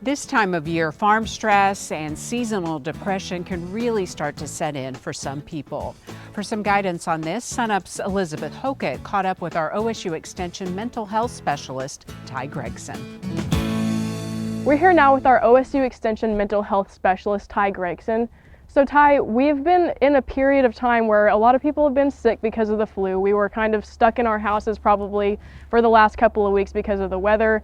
This time of year, farm stress and seasonal depression can really start to set in for some people. For some guidance on this, SUNUP's Elizabeth Hokett caught up with our OSU Extension mental health specialist, Ty Gregson. We're here now with our OSU Extension mental health specialist, Ty Gregson. So Ty, we've been in a period of time where a lot of people have been sick because of the flu. We were kind of stuck in our houses probably for the last couple of weeks because of the weather.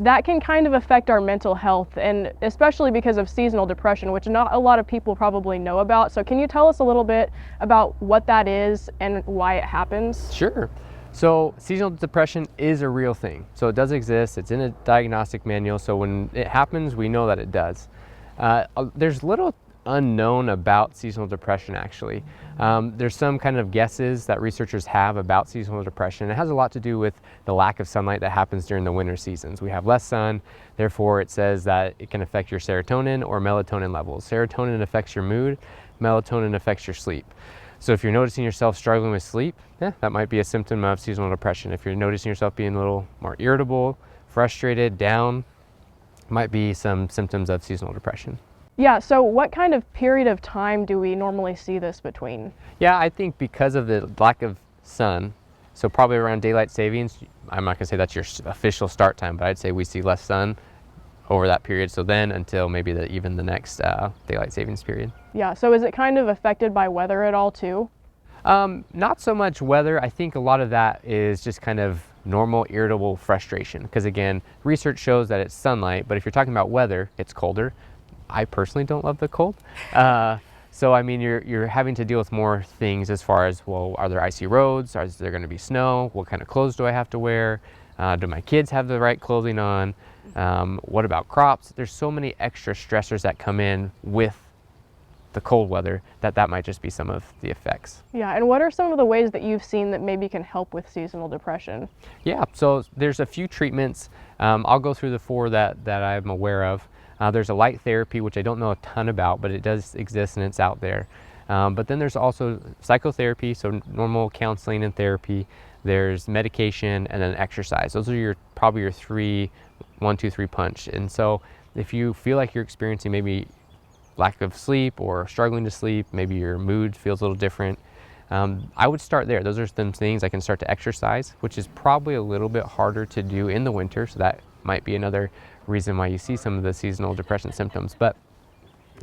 That can kind of affect our mental health, and especially because of seasonal depression, which not a lot of people probably know about. So can you tell us a little bit about what that is and why it happens? Sure. So seasonal depression is a real thing. So it does exist. It's in a diagnostic manual. So when it happens, we know that it does. There's little unknown about seasonal depression, actually. There's some kind of guesses that researchers have about seasonal depression. It has a lot to do with the lack of sunlight that happens during the winter seasons. We have less sun, therefore it says that it can affect your serotonin or melatonin levels. Serotonin affects your mood, melatonin affects your sleep. So if you're noticing yourself struggling with sleep, that might be a symptom of seasonal depression. If you're noticing yourself being a little more irritable, frustrated, down, might be some symptoms of seasonal depression. Yeah, so what kind of period of time do we normally see this between? Yeah, I think because of the lack of sun, so probably around daylight savings, I'm not gonna say that's your official start time, but I'd say we see less sun over that period. So then until maybe even the next daylight savings period. Yeah, so is it kind of affected by weather at all too? Not so much weather. I think a lot of that is just kind of normal irritable frustration. Because again, research shows that it's sunlight, but if you're talking about weather, it's colder. I personally don't love the cold. So I mean, you're having to deal with more things as far as, well, are there icy roads? Is there gonna be snow? What kind of clothes do I have to wear? Do my kids have the right clothing on? What about crops? There's so many extra stressors that come in with the cold weather that might just be some of the effects. Yeah, and what are some of the ways that you've seen that maybe can help with seasonal depression? Yeah, so there's a few treatments. I'll go through the four that I'm aware of. There's a light therapy, which I don't know a ton about, but it does exist and it's out there. But then there's also psychotherapy, so normal counseling and therapy. There's medication and then exercise. Those are probably your 1, 2, 3 punch. And so if you feel like you're experiencing maybe lack of sleep or struggling to sleep, maybe your mood feels a little different, I would start there. Those are some things. I can start to exercise, which is probably a little bit harder to do in the winter, so that might be another reason why you see some of the seasonal depression symptoms. But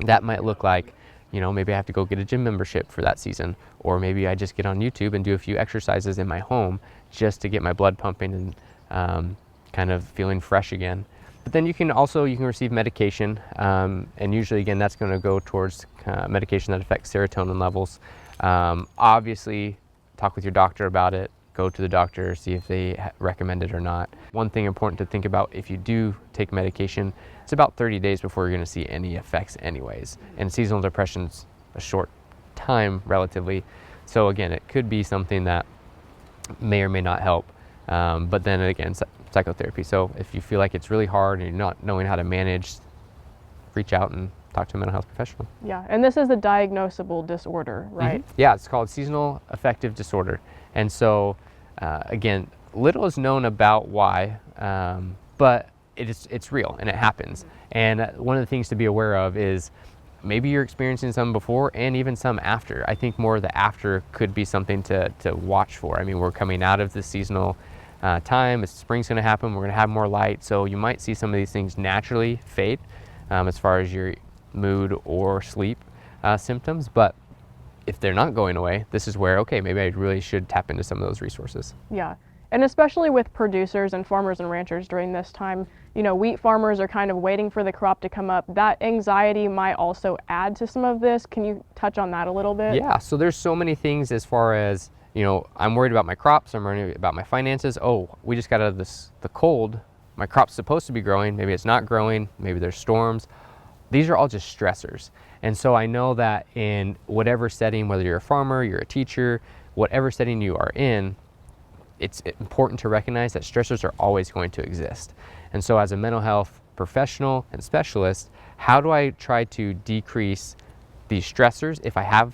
that might look like, maybe I have to go get a gym membership for that season, or maybe I just get on YouTube and do a few exercises in my home just to get my blood pumping and kind of feeling fresh again. But then you can receive medication, and usually again that's going to go towards medication that affects serotonin levels. Obviously talk with your doctor about it. Go to the doctor, see if they recommend it or not. One thing important to think about, if you do take medication, it's about 30 days before you're gonna see any effects anyways. And seasonal depression's a short time relatively. So again, it could be something that may or may not help. But then again, psychotherapy. So if you feel like it's really hard and you're not knowing how to manage, reach out and talk to a mental health professional. Yeah, and this is a diagnosable disorder, right? Mm-hmm. Yeah, it's called seasonal affective disorder. And so, again, little is known about why, but it's real and it happens. And one of the things to be aware of is maybe you're experiencing some before and even some after. I think more of the after could be something to watch for. I mean, we're coming out of the seasonal time. Spring's going to happen. We're going to have more light. So you might see some of these things naturally fade as far as your mood or sleep symptoms. But if they're not going away, this is where, okay, maybe I really should tap into some of those resources. Yeah, and especially with producers and farmers and ranchers during this time, wheat farmers are kind of waiting for the crop to come up. That anxiety might also add to some of this. Can you touch on that a little bit? Yeah, so there's so many things as far as, I'm worried about my crops, I'm worried about my finances. Oh, we just got out of the cold. My crop's supposed to be growing, maybe it's not growing, maybe there's storms. These are all just stressors. And so I know that in whatever setting, whether you're a farmer, you're a teacher, whatever setting you are in, it's important to recognize that stressors are always going to exist. And so as a mental health professional and specialist, how do I try to decrease these stressors if I have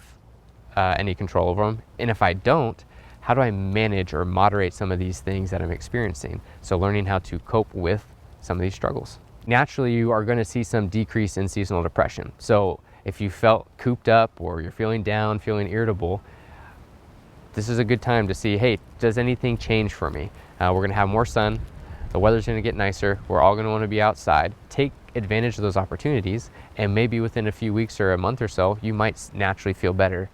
any control over them? And if I don't, how do I manage or moderate some of these things that I'm experiencing? So learning how to cope with some of these struggles. naturally you are going to see some decrease in seasonal depression. So if you felt cooped up or you're feeling down, feeling irritable, this is a good time to see, hey, does anything change for me? We're going to have more sun. The weather's going to get nicer. We're all going to want to be outside. Take advantage of those opportunities, and maybe within a few weeks or a month or so, you might naturally feel better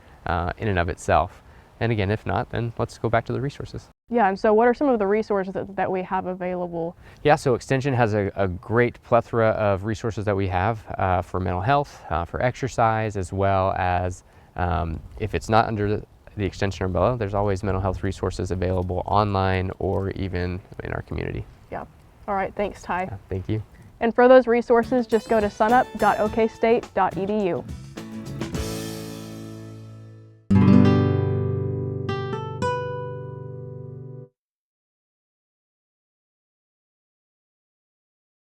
in and of itself. And again, if not, then let's go back to the resources. Yeah, and so what are some of the resources that we have available? Yeah, so Extension has a great plethora of resources that we have for mental health, for exercise, as well as if it's not under the Extension umbrella, there's always mental health resources available online or even in our community. Yeah. All right, thanks, Ty. Thank you. And for those resources, just go to sunup.okstate.edu.